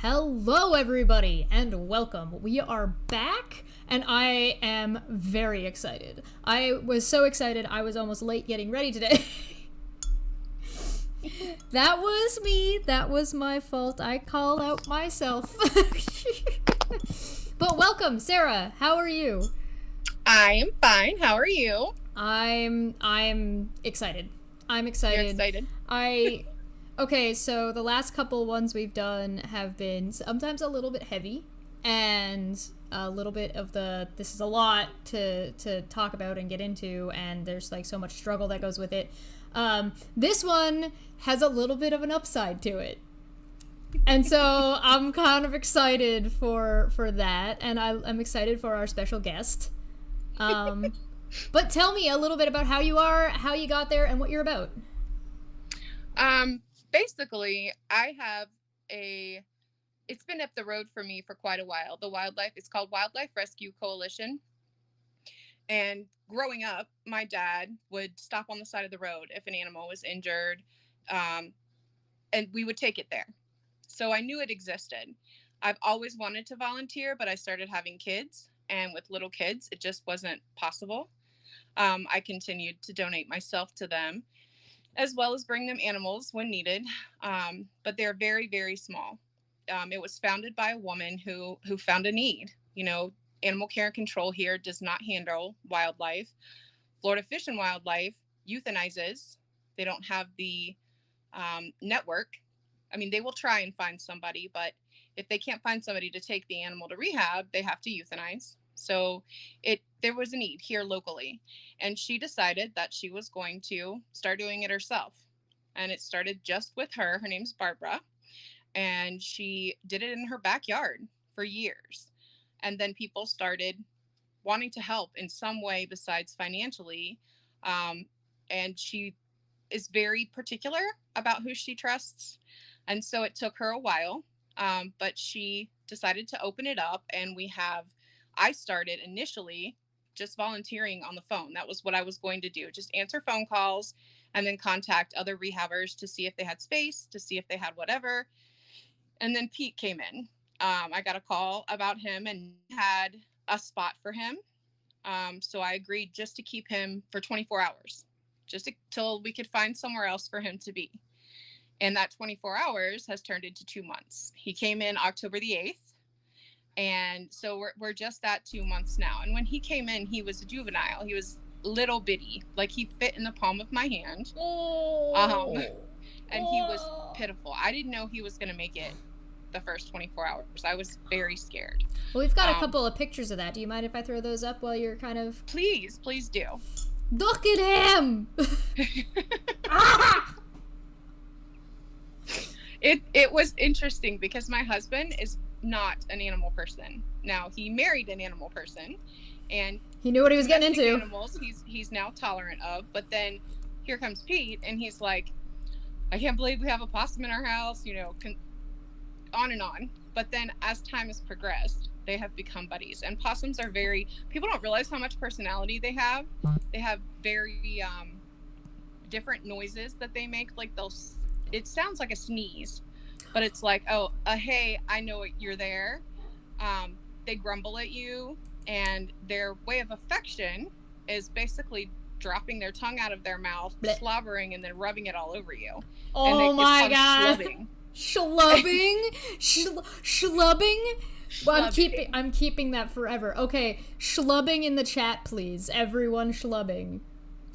Hello, everybody, and welcome. We are back, and I am very excited. I was so excited, I was almost late getting ready today. That was me. That was my fault. I call out myself. But welcome, Sarah. How are you? I am fine. How are you? I'm excited. I'm excited. You're excited? Okay, so the last couple ones we've done have been sometimes a little bit heavy and a little bit of this is a lot to talk about and get into, and there's like so much struggle that goes with it. This one has a little bit of an upside to it. And so I'm kind of excited for that, and I'm excited for our special guest. But tell me a little bit about how you are, how you got there, and what you're about. Basically, it's been up the road for me for quite a while. It's called Wildlife Rescue Coalition. And growing up, my dad would stop on the side of the road if an animal was injured, and we would take it there. So I knew it existed. I've always wanted to volunteer, but I started having kids, and with little kids, it just wasn't possible. I continued to donate myself to them, as well as bring them animals when needed, but they're very, very small. It was founded by a woman who found a need. You know, animal care and control here does not handle wildlife. Florida Fish and Wildlife euthanizes. They don't have the network. I mean, they will try and find somebody, but if they can't find somebody to take the animal to rehab, they have to euthanize. So there was a need here locally, and she decided that she was going to start doing it herself. And it started just with her. Her name's Barbara, and she did it in her backyard for years. And then people started wanting to help in some way besides financially. And she is very particular about who she trusts. And so it took her a while, but she decided to open it up, and I started initially just volunteering on the phone. That was what I was going to do. Just answer phone calls and then contact other rehabbers to see if they had space, to see if they had whatever. And then Pete came in. I got a call about him and had a spot for him. So I agreed just to keep him for 24 hours, till we could find somewhere else for him to be. And that 24 hours has turned into 2 months. He came in October the 8th. And so we're just at 2 months now. And when he came in, he was a juvenile. He was little bitty, like he fit in the palm of my hand. And he was pitiful. I didn't know he was going to make it the first 24 hours. I was very scared. Well, we've got a couple of pictures of that. Do you mind if I throw those up while you're kind of... Please do. Look at him! It was interesting because my husband is not an animal person. Now, he married an animal person, and he knew what he was getting into. Animals he's now tolerant of, but then here comes Pete, and he's like, I can't believe we have a possum in our house, on and on. But then as time has progressed, they have become buddies. And possums are people don't realize how much personality they have. They have very different noises that they make. Like it sounds like a sneeze, but it's like, hey, I know you're there. They grumble at you, and their way of affection is basically dropping their tongue out of their mouth, slobbering, and then rubbing it all over you. Oh my god. Schlubbing? Schlubbing? Well, I'm keeping that forever. Okay, schlubbing in the chat, please. Everyone schlubbing.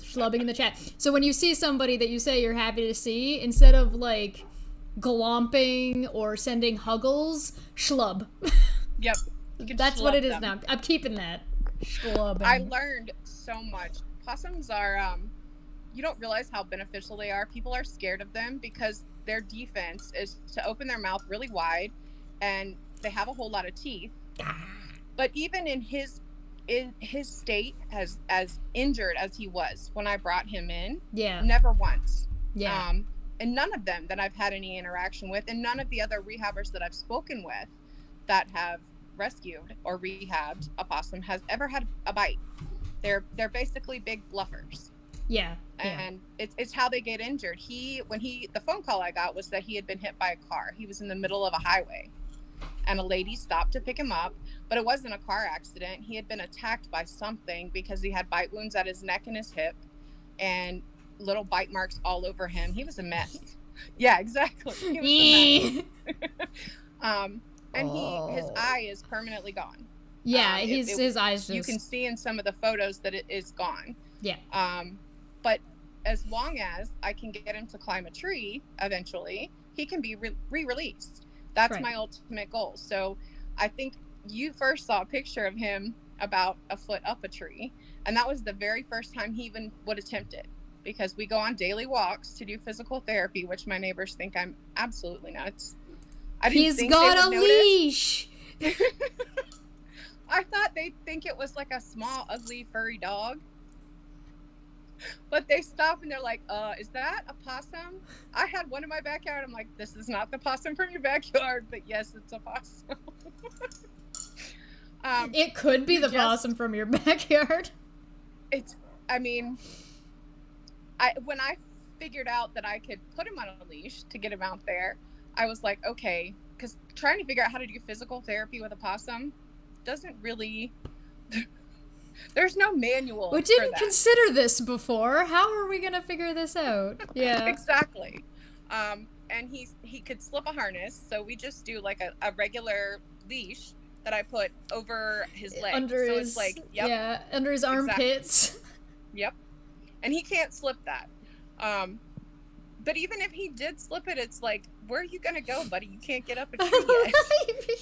Schlubbing in the chat. So when you see somebody that you say you're happy to see, instead of like glomping or sending huggles, schlub. Yep. That's what it is now. I'm keeping that. Schlubbing. I learned so much. Possums are, you don't realize how beneficial they are. People are scared of them because their defense is to open their mouth really wide, and they have a whole lot of teeth. But even in his state, as injured as he was when I brought him in, never once. And none of them that I've had any interaction with, and none of the other rehabbers that I've spoken with that have rescued or rehabbed a possum has ever had a bite. They're basically big bluffers. Yeah. And it's how they get injured. The phone call I got was that he had been hit by a car. He was in the middle of a highway. and a lady stopped to pick him up, but it wasn't a car accident. He had been attacked by something because he had bite wounds at his neck and his hip and little bite marks all over him. He was a mess. Yeah, exactly. He was a mess. And his eye is permanently gone. Yeah, his eyes just... You can see in some of the photos that it is gone. Yeah. But as long as I can get him to climb a tree eventually, he can be re-released. That's my ultimate goal. So I think you first saw a picture of him about a foot up a tree, and that was the very first time he even would attempt it, because we go on daily walks to do physical therapy, which my neighbors think I'm absolutely nuts. He's got a leash. I thought they'd think it was like a small, ugly, furry dog. But they stop and they're like, is that a possum? I had one in my backyard. I'm like, this is not the possum from your backyard, but yes, it's a possum. It could be the possum from your backyard. When I figured out that I could put him on a leash to get him out there, I was like, okay, because trying to figure out how to do physical therapy with a possum doesn't really... There's no manual. We didn't consider this before. How are we gonna figure this out? Yeah. Exactly. And he could slip a harness, so we just do like a regular leash that I put over his leg. Under his, it's like, yep. Yeah, under his armpits. Exactly. Yep. And he can't slip that. But even if he did slip it, it's like, where are you gonna go, buddy? You can't get up a tree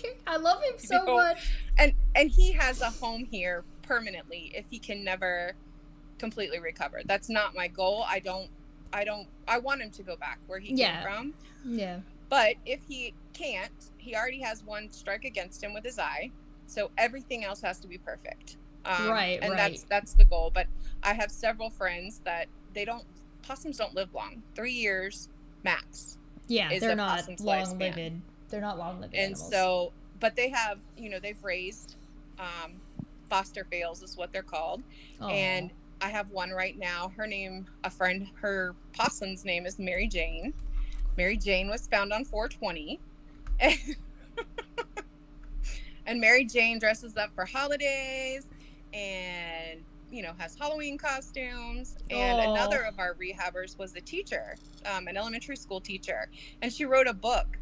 yet. I love him so much. And he has a home here permanently if he can never completely recover. That's not my goal. I want him to go back where he came from. Yeah. But if he can't, he already has one strike against him with his eye. So everything else has to be perfect. And that's the goal. But I have several friends that possums don't live long. 3 years max. Yeah, they're not long lived. They're not long lived animals. And so, but they have, they've raised foster fails is what they're called. Aww. And I have one right now. Her possum's name is Mary Jane. Mary Jane was found on 420. And Mary Jane dresses up for holidays and, has Halloween costumes. And another of our rehabbers was a teacher, an elementary school teacher. And she wrote a book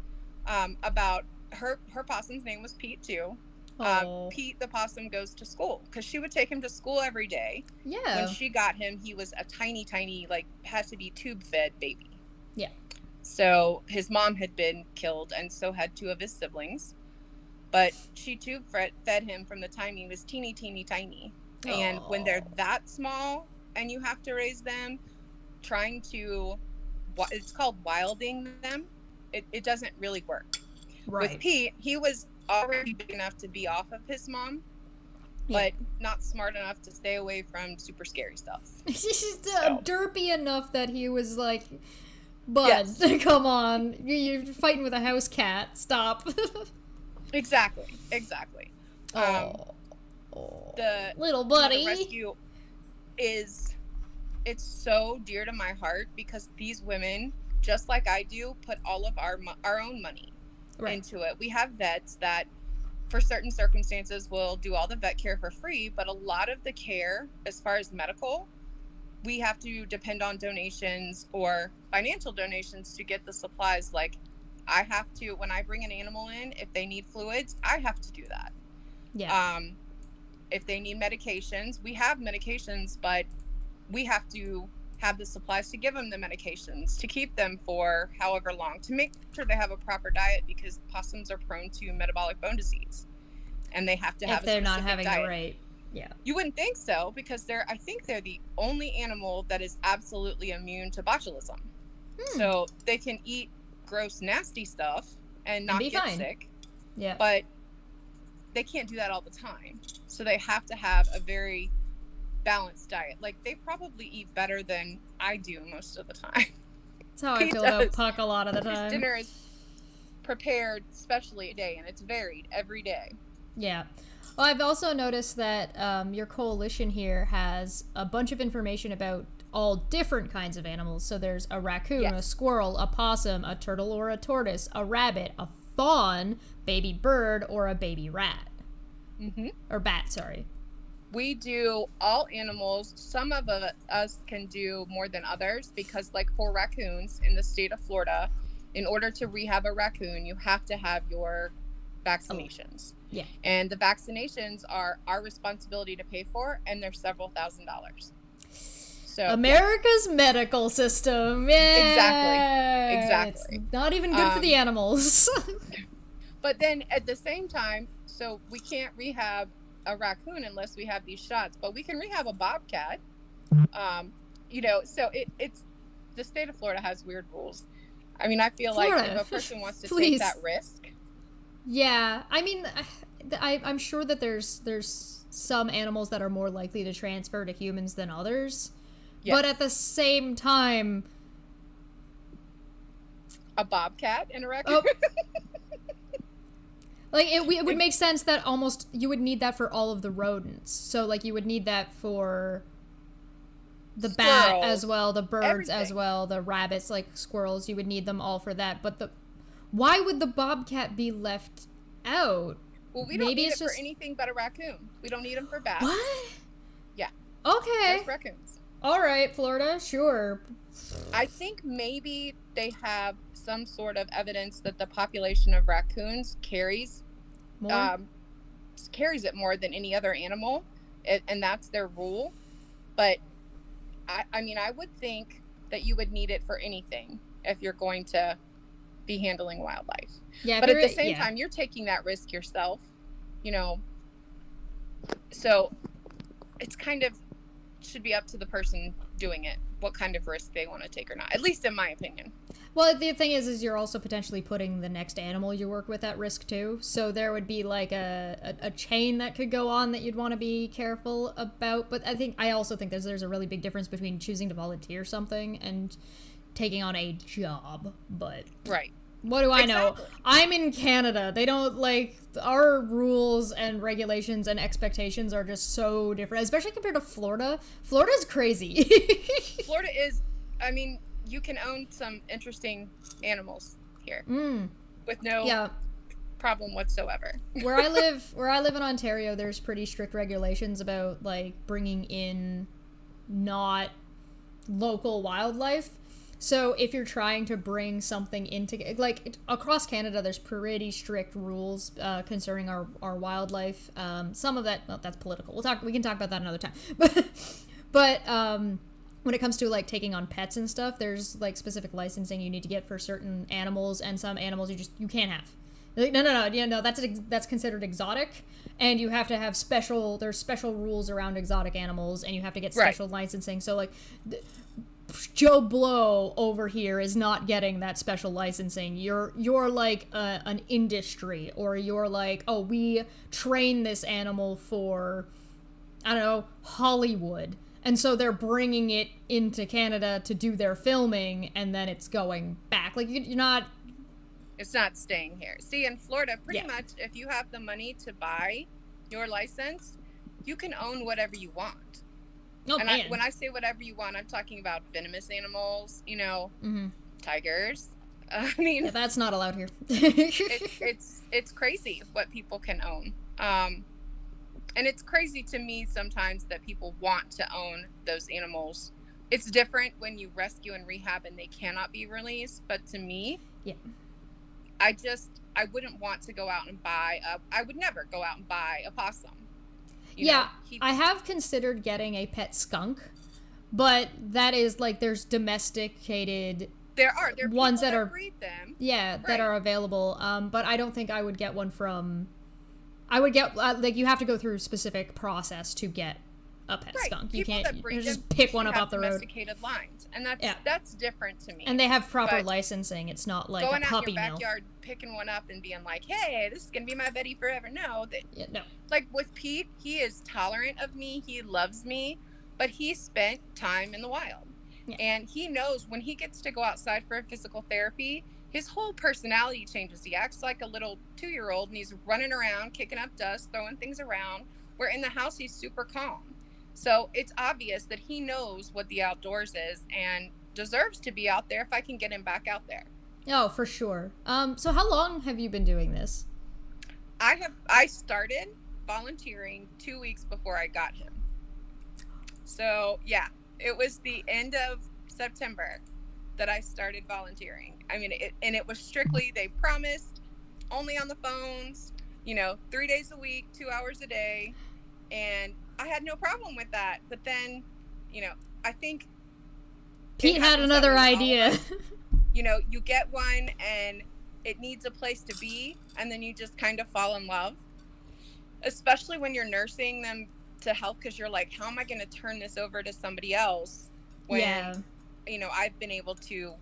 about her possum's name was Pete too. Pete the possum goes to school because she would take him to school every day. Yeah. When she got him, he was a tiny, had to be tube fed baby. Yeah. So his mom had been killed, and so had two of his siblings. But she tube fed him from the time he was teeny, teeny, tiny. Aww. And when they're that small and you have to raise them, it's called wilding them, it doesn't really work. Right. With Pete, he was already big enough to be off of his mom, but not smart enough to stay away from super scary stuff. He's derpy enough that he was like, bud, come on, you're fighting with a house cat, stop. Exactly. The little buddy. The rescue it's so dear to my heart because these women, just like I do, put all of our own money into it. We have vets that for certain circumstances will do all the vet care for free, but a lot of the care as far as medical, we have to depend on donations or financial donations to get the supplies. Like I have to, when I bring an animal in, if they need fluids, I have to do that. Yeah. If they need medications, we have medications, but we have to have the supplies to give them the medications to keep them for however long, to make sure they have a proper diet, because possums are prone to metabolic bone disease and they have to have a specific diet. If they're not having it right. Yeah. You wouldn't think so, because I think they're the only animal that is absolutely immune to botulism. So they can eat gross, nasty stuff and not get sick. Yeah. But they can't do that all the time. So they have to have a very balanced diet. Like they probably eat better than I do most of the time. That's how I feel about Puck a lot of the time. His dinner is prepared specially a day, and it's varied every day. Yeah. Well, I've also noticed that your coalition here has a bunch of information about all different kinds of animals. So there's a raccoon, a squirrel, a possum, a turtle or a tortoise, a rabbit, a fawn, baby bird, or a baby rat. Mm-hmm. Or bat, sorry. We do all animals. Some of us can do more than others because, like for raccoons in the state of Florida, in order to rehab a raccoon, you have to have your vaccinations. Oh, yeah. And the vaccinations are our responsibility to pay for, and they're several $1,000s. So America's medical system. Yeah. Exactly. It's not even good for the animals. But then at the same time, so we can't rehab a raccoon unless we have these shots, but we can rehab a bobcat. So it's the state of Florida has weird rules. I mean, I feel Florida, like if a person wants to take that risk. Yeah, I mean, I'm sure that there's some animals that are more likely to transfer to humans than others. Yes. But at the same time, a bobcat and a raccoon. Like, it would make sense that almost you would need that for all of the rodents. So, like, you would need that for the Squirrels, bat as well, the birds everything. As well, the rabbits, like squirrels. You would need them all for that. But why would the bobcat be left out? Well, we don't need it for anything but a raccoon. We don't need them for bats. What? Yeah. Okay. Just raccoons. All right, Florida, sure. I think maybe they have some sort of evidence that the population of raccoons carries it more than any other animal, and that's their rule. But I mean, I would think that you would need it for anything if you're going to be handling wildlife. Yeah, but at the same time, you're taking that risk yourself, so it's kind of should be up to the person doing it what kind of risk they want to take or not, at least in my opinion. Well, the thing is you're also potentially putting the next animal you work with at risk too. So there would be like a chain that could go on that you'd want to be careful about. But I also think there's a really big difference between choosing to volunteer something and taking on a job. But right. What do I know? I'm in Canada. They don't our rules and regulations and expectations are just so different, especially compared to Florida. Florida's crazy. Florida is, I mean, you can own some interesting animals here with no problem whatsoever. Where I live in Ontario, there's pretty strict regulations about bringing in not local wildlife. So if you're trying to bring something into across Canada, there's pretty strict rules concerning our wildlife. Some of that, well, that's political. We can talk about that another time. But when it comes to taking on pets and stuff, there's specific licensing you need to get for certain animals, and some animals you can't have. No, that's considered exotic, and you have to have there's special rules around exotic animals, and you have to get special licensing. So Joe Blow over here is not getting that special licensing. You're like an industry, or you're we train this animal for, I don't know, Hollywood. And so they're bringing it into Canada to do their filming, and then it's going back. You're not... It's not staying here. See, in Florida, pretty much, if you have the money to buy your license, you can own whatever you want. Oh, and when I say whatever you want, I'm talking about venomous animals, tigers. I mean... Yeah, that's not allowed here. It's crazy what people can own. And it's crazy to me sometimes that people want to own those animals. It's different when you rescue and rehab and they cannot be released. But to me, I wouldn't want to go out and I would never go out and buy a possum. I have considered getting a pet skunk, but that is there's domesticated. There are ones that breed them. Yeah, right. That are available. But I don't think I would get one from. I would get you have to go through a specific process to get a pet skunk. You can't just pick one up off the road. Domesticated lines, and that's different to me. And they have proper licensing. It's not like going a puppy out in your backyard, picking one up, and being like, "Hey, this is gonna be my buddy forever." No, no. Like with Pete, he is tolerant of me. He loves me, but he spent time in the wild, and he knows when he gets to go outside for physical therapy. His whole personality changes. He acts like a little 2-year-old, and he's running around, kicking up dust, throwing things around. Where in the house, he's super calm. So it's obvious that he knows what the outdoors is and deserves to be out there if I can get him back out there. Oh, for sure. So how long have you been doing this? I started volunteering 2 weeks before I got him. So yeah, it was the end of September that I started volunteering. I mean, it was strictly, they promised only on the phones, 3 days a week, 2 hours a day. And I had no problem with that. But then, I think Pete had another idea. Us, you get one and it needs a place to be, and then you just kind of fall in love, especially when you're nursing them to help, because you're like, how am I going to turn this over to somebody else when, I've been able to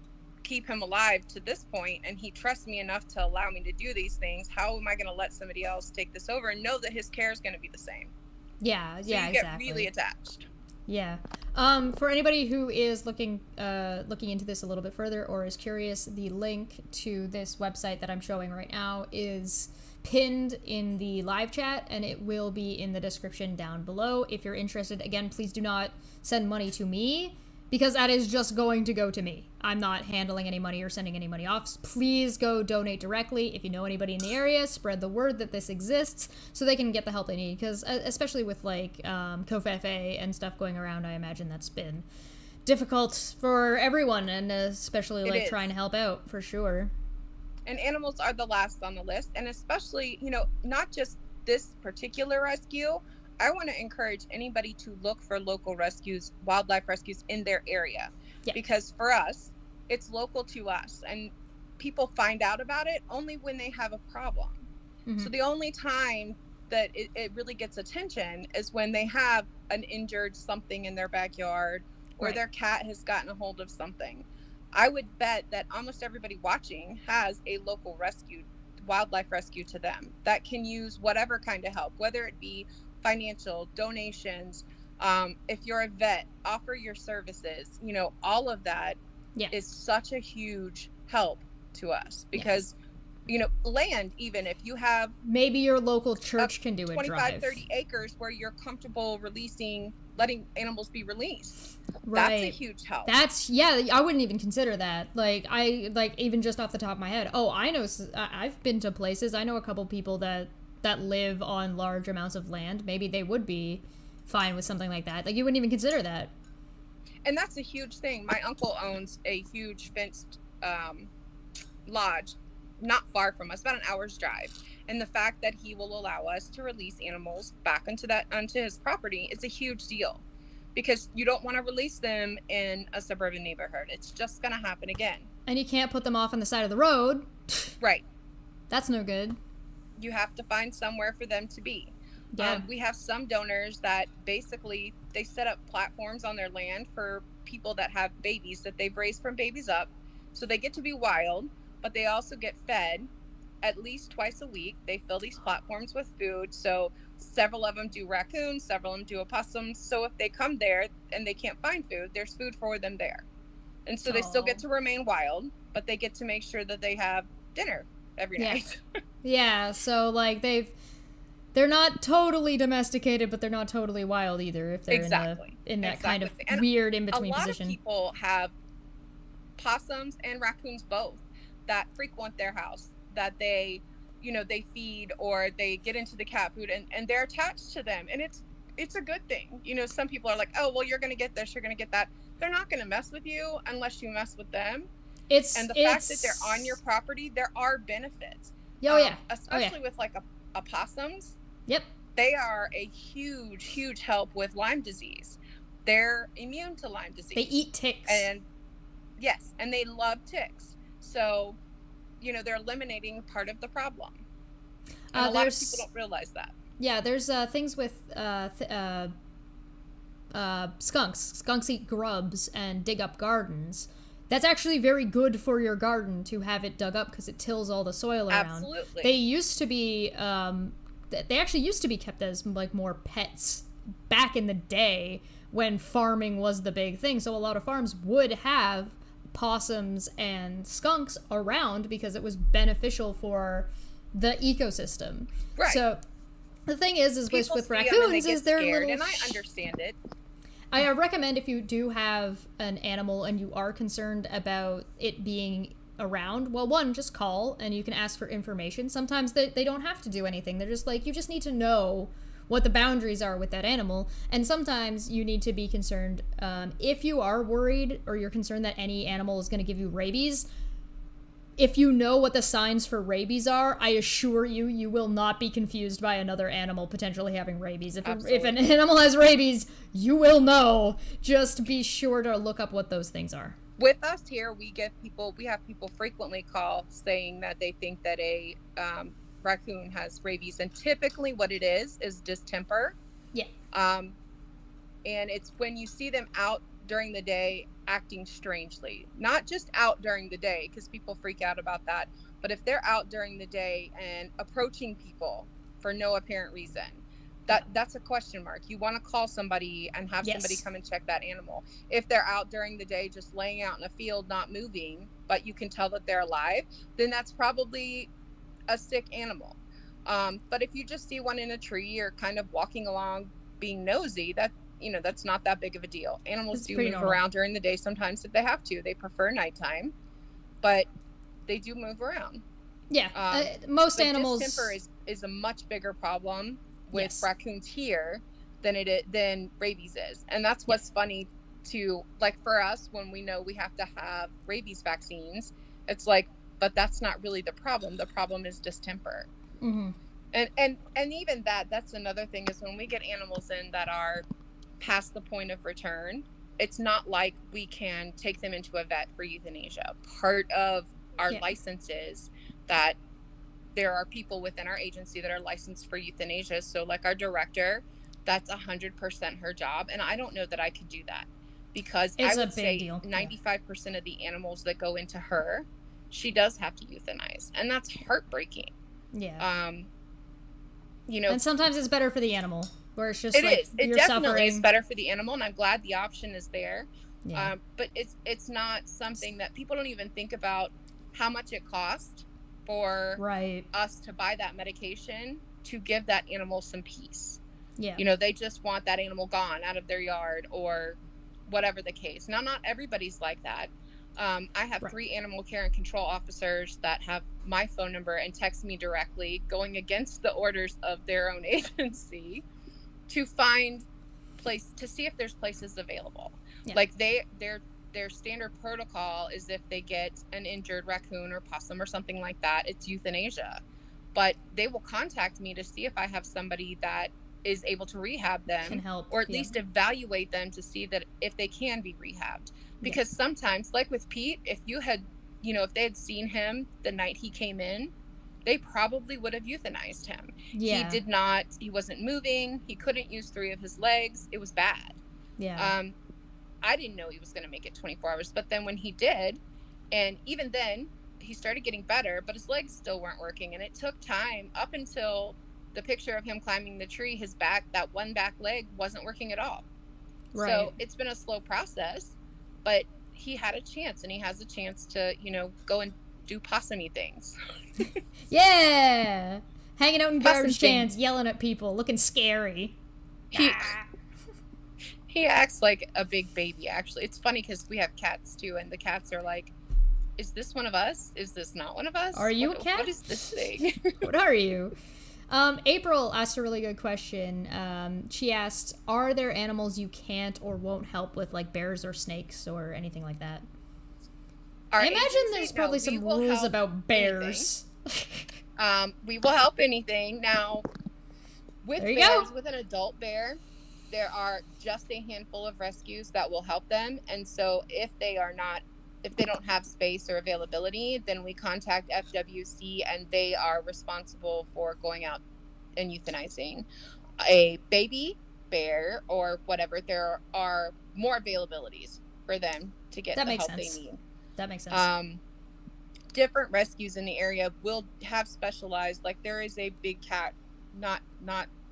keep him alive to this point, and he trusts me enough to allow me to do these things. How am I going to let somebody else take this over and know that his care is going to be the same? Yeah, so you get really attached. Yeah. For anybody who is looking into this a little bit further or is curious, the link to this website that I'm showing right now is pinned in the live chat, and it will be in the description down below. If you're interested, again, please do not send money to me, because that is just going to go to me. I'm not handling any money or sending any money off. Please go donate directly. If you know anybody in the area, spread the word that this exists so they can get the help they need. Because especially with like Covfefe and stuff going around, I imagine that's been difficult for everyone, and especially like trying to help out for sure. And animals are the last on the list, and especially, not just this particular rescue. I want to encourage anybody to look for local rescues, wildlife rescues in their area. Yeah. Because for us, it's local to us, and people find out about it only when they have a problem. Mm-hmm. So the only time that it really gets attention is when they have an injured something in their backyard, or their cat has gotten a hold of something. I would bet that almost everybody watching has a local wildlife rescue to them that can use whatever kind of help, whether it be financial donations. If you're a vet, offer your services. All of that is such a huge help to us, because land, even if you have, maybe your local church can do 25-30 acres where you're comfortable letting animals be released. That's a huge help. I wouldn't even consider that. Even just off the top of my head. Oh, I know, I've been to places, I know a couple people that live on large amounts of land. Maybe they would be fine with something like that. Like, you wouldn't even consider that. And that's a huge thing. My uncle owns a huge fenced lodge not far from us, about an hour's drive. And the fact that he will allow us to release animals back onto his property is a huge deal, because you don't want to release them in a suburban neighborhood. It's just going to happen again. And you can't put them off on the side of the road. Right. That's no good. You have to find somewhere for them to be. Yeah. We have some donors that basically they set up platforms on their land for people that have babies that they've raised from babies up. So they get to be wild, but they also get fed at least twice a week. They fill these platforms with food. So several of them do raccoons, several of them do opossums. So if they come there and they can't find food, there's food for them there. And so they still get to remain wild, but they get to make sure that they have dinner every night. Yeah, so like they're not totally domesticated, but they're not totally wild either, if they're in that kind of weird in-between position. A lot of people have possums and raccoons both that frequent their house, that they feed, or they get into the cat food, and they're attached to them, and it's a good thing. Some people are like, oh, well, you're gonna get this, you're gonna get that. They're not gonna mess with you unless you mess with them. And the fact that they're on your property, there are benefits. Especially with like opossums. Yep. They are a huge help with Lyme disease. They're immune to Lyme disease. They eat ticks. And they love ticks. So, they're eliminating part of the problem. And a lot of people don't realize that. Yeah, there's things with skunks. Skunks eat grubs and dig up gardens. That's actually very good for your garden to have it dug up, because it tills all the soil around. Absolutely. They used to be, they actually used to be kept as like more pets back in the day when farming was the big thing. So a lot of farms would have possums and skunks around because it was beneficial for the ecosystem. Right. So the thing is with raccoons is they're little, and I understand it. I recommend, if you do have an animal and you are concerned about it being around, well, one, just call and you can ask for information. Sometimes they don't have to do anything. They're just like, you just need to know what the boundaries are with that animal. And sometimes you need to be concerned, if you are worried or you're concerned that any animal is going to give you rabies. If you know what the signs for rabies are, I assure you, you will not be confused by another animal potentially having rabies. If an animal has rabies, you will know. Just be sure to look up what those things are. With us here, we have people frequently call saying that they think that a raccoon has rabies, and typically what it is distemper. Yeah. And it's when you see them out during the day acting strangely, not just out during the day, because people freak out about that, but if they're out during the day and approaching people for no apparent reason, that's a question mark. You want to call somebody and have somebody come and check that animal. If they're out during the day just laying out in a field not moving, but you can tell that they're alive, then that's probably a sick animal. But if you just see one in a tree or kind of walking along being nosy, that's not that big of a deal. Animals do move around during the day sometimes if they have to. They prefer nighttime, but they do move around. Yeah, most animals. Distemper is a much bigger problem with raccoons here than rabies is, and that's what's funny to, like, for us, when we know we have to have rabies vaccines, it's like, but that's not really the problem. The problem is distemper. Mm-hmm. And even that's another thing, is when we get animals in that are past the point of return, it's not like we can take them into a vet for euthanasia. Part of our license is that there are people within our agency that are licensed for euthanasia. So like our director, that's 100% her job. And I don't know that I could do that, because I would say 95% of the animals that go into her, she does have to euthanize. And that's heartbreaking. Yeah. And sometimes it's better for the animal, where it's just it definitely is better for the animal. And I'm glad the option is there. Yeah. But it's not something that people don't even think about, how much it costs for us to buy that medication to give that animal some peace. Yeah. They just want that animal gone out of their yard or whatever the case. Now, not everybody's like that. I have 3 animal care and control officers that have my phone number and text me directly, going against the orders of their own agency, to see if there's places available. Yeah. Like their standard protocol is, if they get an injured raccoon or possum or something like that, it's euthanasia. But they will contact me to see if I have somebody that is able to rehab them, can help, or at least evaluate them to see that if they can be rehabbed. Because sometimes, like with Pete, if they had seen him the night he came in, they probably would have euthanized him. Yeah. He wasn't moving. He couldn't use 3 of his legs. It was bad. Yeah. I didn't know he was going to make it 24 hours. But then when he did, and even then, he started getting better, but his legs still weren't working. And it took time up until the picture of him climbing the tree. That one back leg wasn't working at all. Right. So it's been a slow process, but he had a chance, and he has a chance to, go and do possum-y things. Yeah. Hanging out in garbage cans, yelling at people, looking scary. He acts like a big baby, actually. It's funny because we have cats too, and the cats are like, is this one of us? Is this not one of us? Are you a cat? What is this thing? What are you? April asked a really good question. She asked, are there animals you can't or won't help with, like bears or snakes or anything like that? I imagine there's probably some rules about bears. We will help anything. Now, with bears, with an adult bear, there are just a handful of rescues that will help them. And so if they don't have space or availability, then we contact FWC, and they are responsible for going out and euthanizing a baby bear or whatever. There are more availabilities for them to get the help they need. That makes sense. Different rescues in the area will have specialized, like there is a big cat, not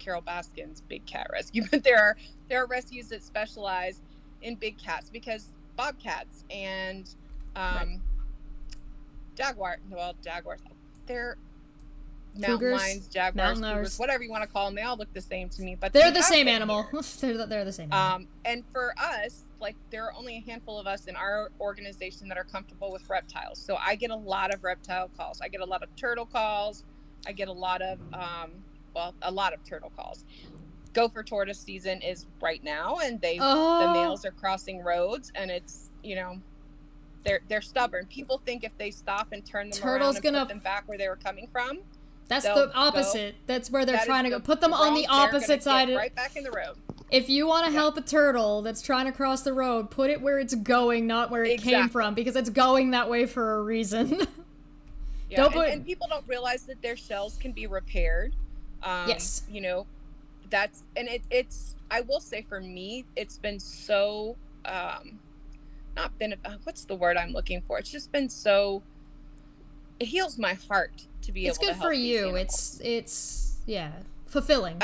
Carol Baskin's big cat rescue, but there are rescues that specialize in big cats, because bobcats and jaguars, they're mountain Cougars? lions, jaguars, Mountain cougars, lions. whatever you want to call them, they all look the same to me. But They're they the have same been animal. here. They're the same animal. And for us, like, there are only a handful of us in our organization that are comfortable with reptiles. So I get a lot of reptile calls. I get a lot of turtle calls. I get a lot of, a lot of turtle calls. Gopher tortoise season is right now, and the males are crossing roads, and it's, you know, they're stubborn. People think if they stop and turn them around and put them back where they were coming from, that's the opposite. That's where they're trying to go. Put them on the opposite side. Right back in the road. If you want to help a turtle that's trying to cross the road, put it where it's going, not where it came from, because it's going that way for a reason. Yeah, and people don't realize that their shells can be repaired. Yes. You know, it's, I will say for me, it's been so, what's the word I'm looking for? It's just been so, it heals my heart to be able to help. It's good for you. It's fulfilling.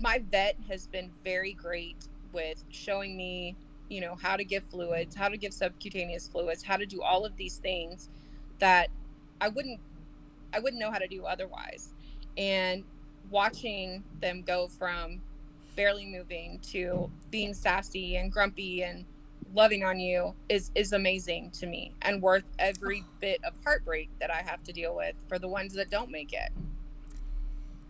My vet has been very great with showing me, you know, how to give fluids, how to give subcutaneous fluids, how to do all of these things that I wouldn't know how to do otherwise. And watching them go from barely moving to being sassy and grumpy and loving on you is amazing to me, and worth every bit of heartbreak that I have to deal with for the ones that don't make it.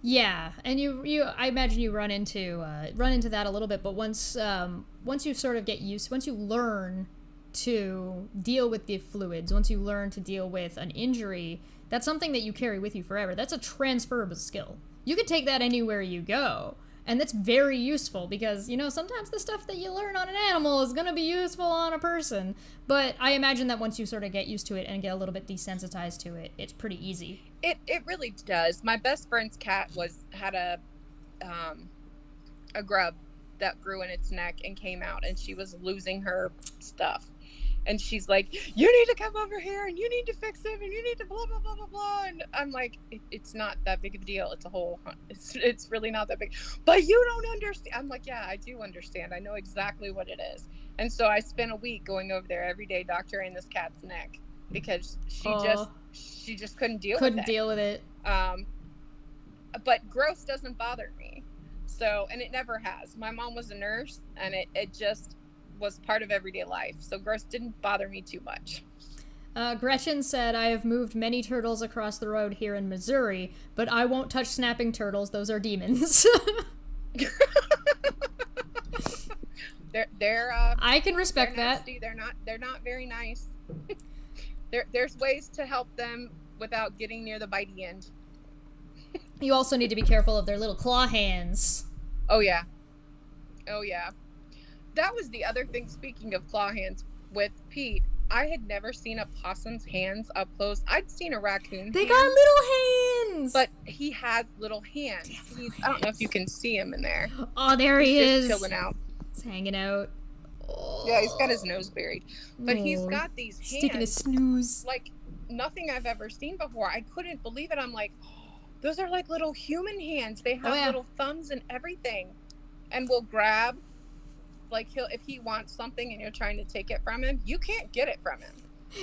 Yeah, and I imagine you run into that a little bit, but once you sort of get used, once you learn to deal with the fluids, once you learn to deal with an injury, that's something that you carry with you forever. That's a transferable skill. You can take that anywhere you go. And that's very useful because, you know, sometimes the stuff that you learn on an animal is going to be useful on a person. But I imagine that once you sort of get used to it and get a little bit desensitized to it, it's pretty easy. It really does. My best friend's cat had a grub that grew in its neck and came out, and she was losing her stuff. And she's like, you need to come over here, and you need to fix him, and you need to blah, blah, blah, blah, blah. And I'm like, it's not that big of a deal. It's really not that big. But you don't understand. I'm like, yeah, I do understand. I know exactly what it is. And so I spent a week going over there every day doctoring this cat's neck because she just couldn't deal with it. But gross doesn't bother me. So, and it never has. My mom was a nurse, and it just was part of everyday life, so gross didn't bother me too much. Gretchen said, I have moved many turtles across the road here in Missouri, but I won't touch snapping turtles. Those are demons. they're I can respect that. They're not very nice. There's ways to help them without getting near the bitey end. You also need to be careful of their little claw hands. Oh yeah. That was the other thing, speaking of claw hands, with Pete. I had never seen a possum's hands up close. I'd seen a raccoon. They got little hands! But he has little hands. I don't know if you can see him in there. Oh, there he is. Just chilling out. He's hanging out. Oh. Yeah, he's got his nose buried. But he's got these hands. Sticking a snooze. Like nothing I've ever seen before. I couldn't believe it. I'm like, those are like little human hands. They have little thumbs and everything. And we'll grab. Like, if he wants something and you're trying to take it from him, you can't get it from him.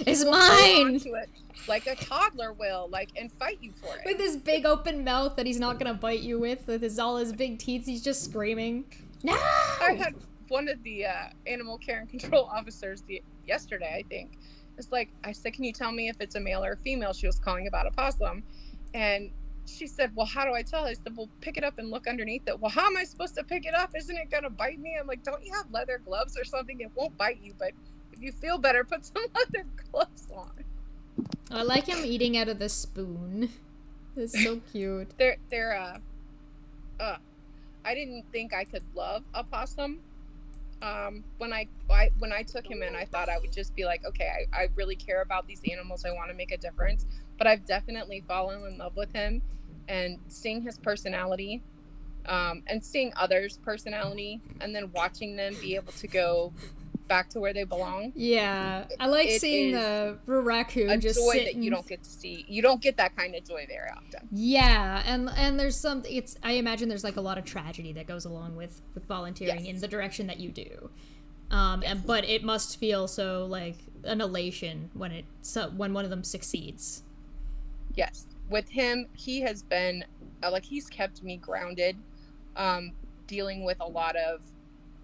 It's mine! It like a toddler will, and fight you for it. With his big open mouth that he's not gonna bite you with all his big teeth, he's just screaming. No! I had one of the animal care and control officers yesterday, I think. It's like, I said, can you tell me if it's a male or a female? She was calling about a possum. And she said, well, how do I tell? I said, well, pick it up and look underneath it. Well, how am I supposed to pick it up? Isn't it going to bite me? I'm like, don't you have leather gloves or something? It won't bite you, but if you feel better, put some leather gloves on. I like him eating out of the spoon. It's so cute. I didn't think I could love a possum. When I took him in, I thought I would just be like, okay, I really care about these animals. I want to make a difference. But I've definitely fallen in love with him, and seeing his personality, and seeing others' personality, and then watching them be able to go back to where they belong. Yeah, I like seeing the raccoon just joy sitting. That you don't get to see. You don't get that kind of joy very often. Yeah, and there's I imagine there's like a lot of tragedy that goes along with volunteering in the direction that you do. But it must feel so like an elation when one of them succeeds. Yes, with him, he has been like, he's kept me grounded, dealing with a lot of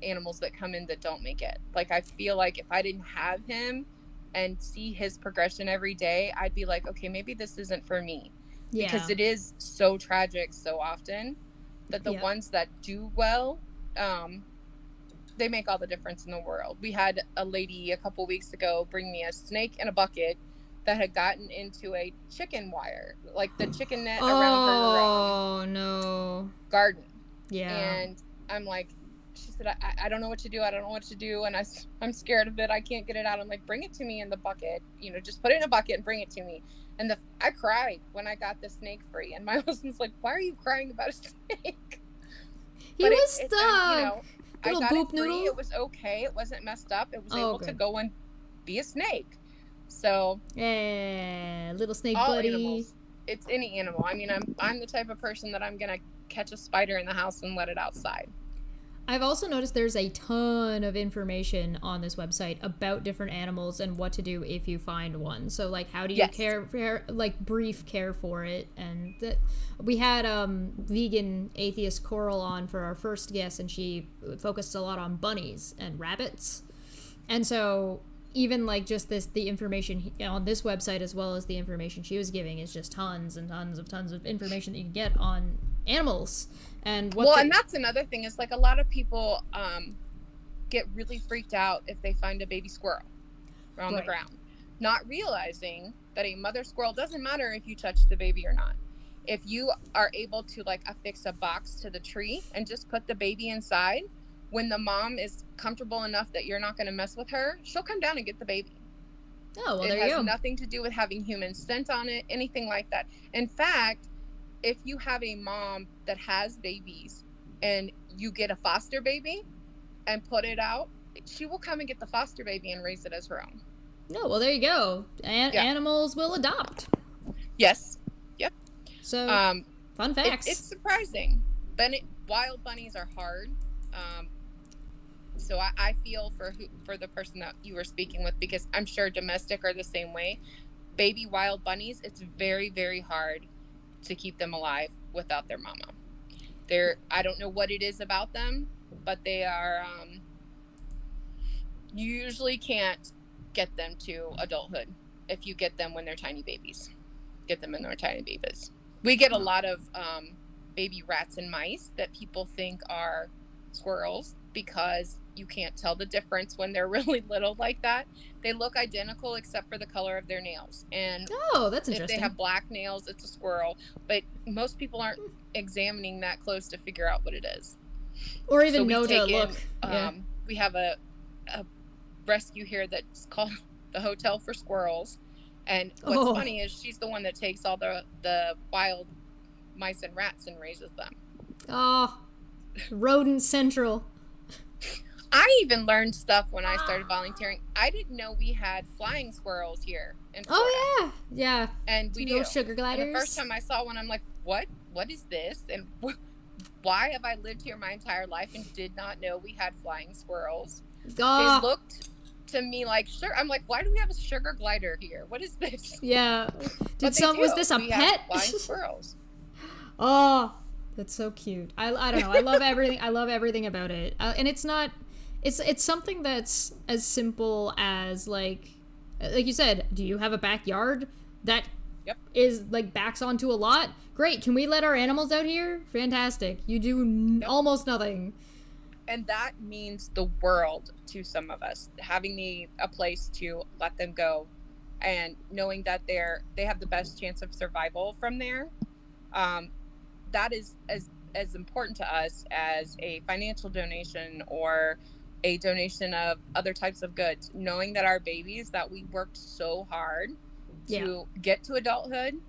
animals that come in that don't make it. Like, I feel like if I didn't have him and see his progression every day, I'd be like, okay, maybe this isn't for me. Yeah. Because it is so tragic so often that the ones that do well, they make all the difference in the world. We had a lady a couple weeks ago bring me a snake in a bucket that had gotten into a chicken wire, like the chicken net around her garden. Yeah. And I'm like, she said, I don't know what to do. I don't know what to do. And I'm scared of it. I can't get it out. I'm like, bring it to me in the bucket. You know, just put it in a bucket and bring it to me. And I cried when I got the snake free. And my husband's like, why are you crying about a snake? He was stuck. You know, little I got boop it free. noodle. It was okay. It wasn't messed up. It was able to go and be a snake. So yeah, little snake all buddy. Animals. It's any animal. I mean, I'm the type of person that I'm gonna catch a spider in the house and let it outside. I've also noticed there's a ton of information on this website about different animals and what to do if you find one. So, like, how do you brief care for it? And we had vegan atheist Coral on for our first guest, and she focused a lot on bunnies and rabbits. And so, even like just the information on this website, as well as the information she was giving, is just tons and tons of information that you can get on animals. And and that's another thing is, like, a lot of people get really freaked out if they find a baby squirrel on the ground, not realizing that a mother squirrel, doesn't matter if you touch the baby or not. If you are able to, like, affix a box to the tree and just put the baby inside, when the mom is comfortable enough that you're not going to mess with her, she'll come down and get the baby. Oh, well, it there you go. It has nothing to do with having human scent on it, anything like that. In fact, if you have a mom that has babies and you get a foster baby and put it out, she will come and get the foster baby and raise it as her own. No, well, there you go. Animals will adopt. Yes. Yep. So, fun facts. It's surprising. Wild bunnies are hard. So I feel for the person that you were speaking with, because I'm sure domestic are the same way. Baby wild bunnies, it's very, very hard to keep them alive without their mama. I don't know what it is about them, but they are, you usually can't get them to adulthood if you get them when they're tiny babies. Get them when they're tiny babies. We get a lot of baby rats and mice that people think are squirrels, because you can't tell the difference when they're really little like that. They look identical except for the color of their nails. And that's interesting. If they have black nails, it's a squirrel. But most people aren't examining that close to figure out what it is. Or even know to look. We have a rescue here that's called the Hotel for Squirrels. And what's funny is she's the one that takes all the wild mice and rats and raises them. Oh, rodent central. I even learned stuff when I started volunteering. I didn't know we had flying squirrels here in Florida. Oh, yeah. And we do. Sugar gliders. And the first time I saw one, I'm like, what? What is this? And why have I lived here my entire life and did not know we had flying squirrels? They looked to me like, I'm like, why do we have a sugar glider here? What is this? Yeah. Was this a pet? Have flying squirrels. Oh, that's so cute. I don't know. I love everything. I love everything about it. And it's not. It's something that's as simple as like you said. Do you have a backyard that is like backs onto a lot? Great. Can we let our animals out here? Fantastic. You do almost nothing. And that means the world to some of us. Having a place to let them go, and knowing that they have the best chance of survival from there. That is as important to us as a financial donation or a donation of other types of goods. Knowing that our babies that we worked so hard to get to adulthood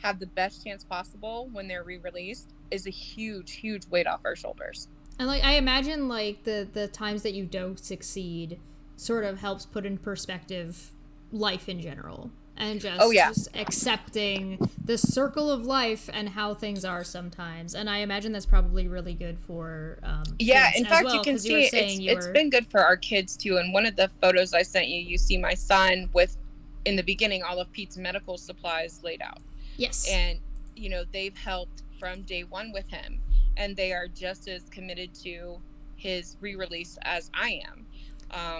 have the best chance possible when they're re-released is a huge, huge weight off our shoulders. And like I imagine like the times that you don't succeed sort of helps put in perspective life in general. And just accepting the circle of life and how things are sometimes. And I imagine that's probably really good for kids in fact, well, you can see it's been good for our kids too. And one of the photos I sent you see my son with, in the beginning, all of Pete's medical supplies laid out. Yes. And, you know, they've helped from day one with him, and they are just as committed to his re-release as I am.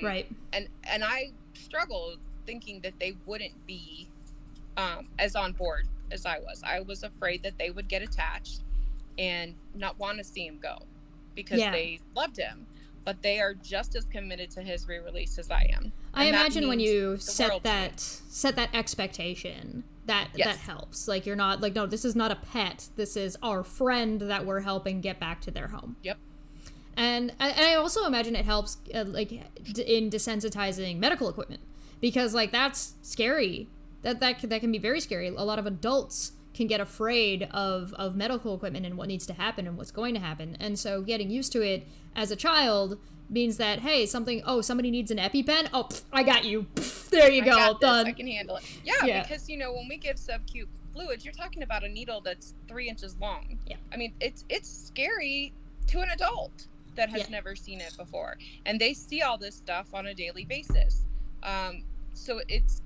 Right. And I struggled thinking that they wouldn't be as on board as I was. I was afraid that they would get attached and not want to see him go because Yeah. they loved him. But they are just as committed to his re-release as I am. I And that imagine when means you the set world to me. that expectation, that Yes. helps. Like, you're not like, no, this is not a pet. This is our friend that we're helping get back to their home. Yep. And I also imagine it helps, like, in desensitizing medical equipment, because, like, that's scary. That can be very scary. A lot of adults can get afraid of medical equipment and what needs to happen and what's going to happen. And so getting used to it as a child means that, hey, somebody needs an EpiPen. Oh, I got you. There you go. Done. I can handle it. Yeah, because, you know, when we give subcute fluids, you're talking about a needle that's 3 inches long. Yeah. I mean, it's scary to an adult that has never seen it before, and they see all this stuff on a daily basis. So it's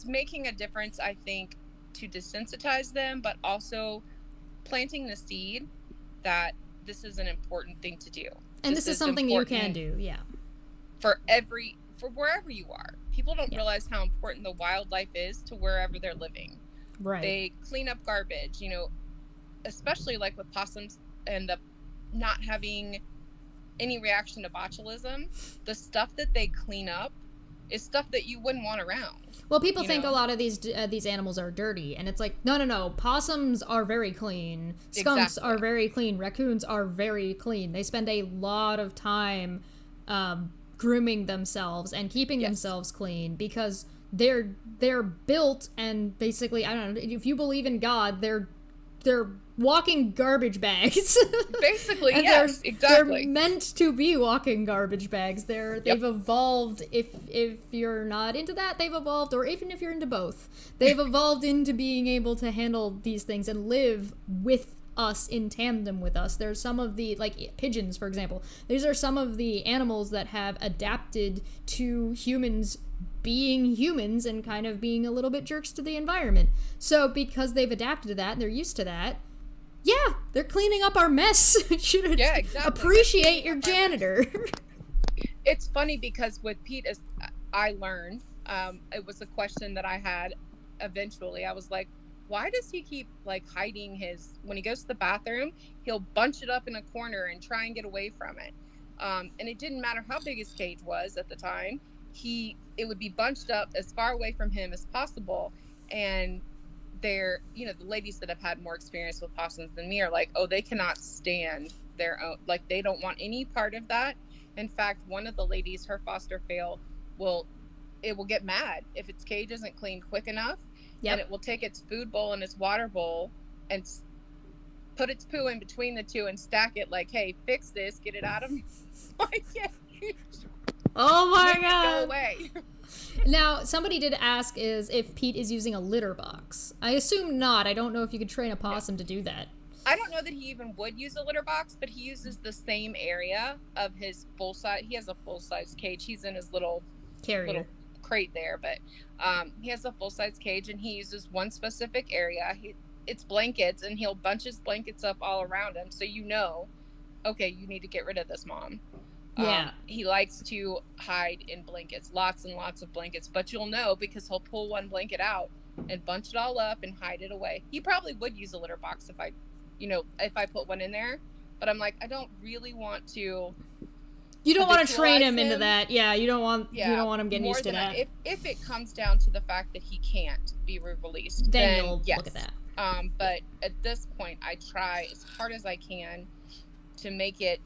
making a difference, I think, to desensitize them, but also planting the seed that this is an important thing to do. And this is something you can do, for wherever you are. People don't realize how important the wildlife is to wherever they're living. Right. They clean up garbage, you know, especially like with possums and the not having any reaction to botulism. The stuff that they clean up is stuff that you wouldn't want around. Well, people think a lot of these animals are dirty, and it's like, no. Possums are very clean. Skunks are very clean. Raccoons are very clean. They spend a lot of time grooming themselves and keeping themselves clean, because they're built, and basically, I don't know, if you believe in God, they're walking garbage bags. Basically, yes, exactly. They're meant to be walking garbage bags. They've evolved. If you're not into that, they've evolved, or even if you're into both, they've evolved into being able to handle these things and live with us, in tandem with us. There's some of the, like pigeons, for example. These are some of the animals that have adapted to humans being humans and kind of being a little bit jerks to the environment. So because they've adapted to that and they're used to that, they're cleaning up our mess. Should appreciate your janitor. It's funny because with Pete, as I learned, it was a question that I had eventually. I was like, why does he keep like hiding when he goes to the bathroom, he'll bunch it up in a corner and try and get away from it. And it didn't matter how big his cage was at the time. It would be bunched up as far away from him as possible. And the ladies that have had more experience with possums than me are like, oh, they cannot stand their own, like they don't want any part of that. In fact, one of the ladies, her foster fail, will get mad if its cage isn't cleaned quick enough. And it will take its food bowl and its water bowl and put its poo in between the two and stack it like, hey, fix this, get it out of my cage. Oh my God. Go away. Now, somebody did ask if Pete is using a litter box. I assume not. I don't know if you could train a possum to do that. I don't know that he even would use a litter box, but he uses the same area of his full size. He has a full size cage. He's in his little crate there, but he has a full size cage, and he uses one specific area. It's blankets, and he'll bunch his blankets up all around him, so okay, you need to get rid of this, Mom. He likes to hide in blankets, lots and lots of blankets, but you'll know because he'll pull one blanket out and bunch it all up and hide it away. He probably would use a litter box if I put one in there, but I'm like, I don't really want to. You don't want to train him into that. Yeah, you don't want him getting used to that. If it comes down to the fact that he can't be released, then you'll look at that. But at this point, I try as hard as I can to make it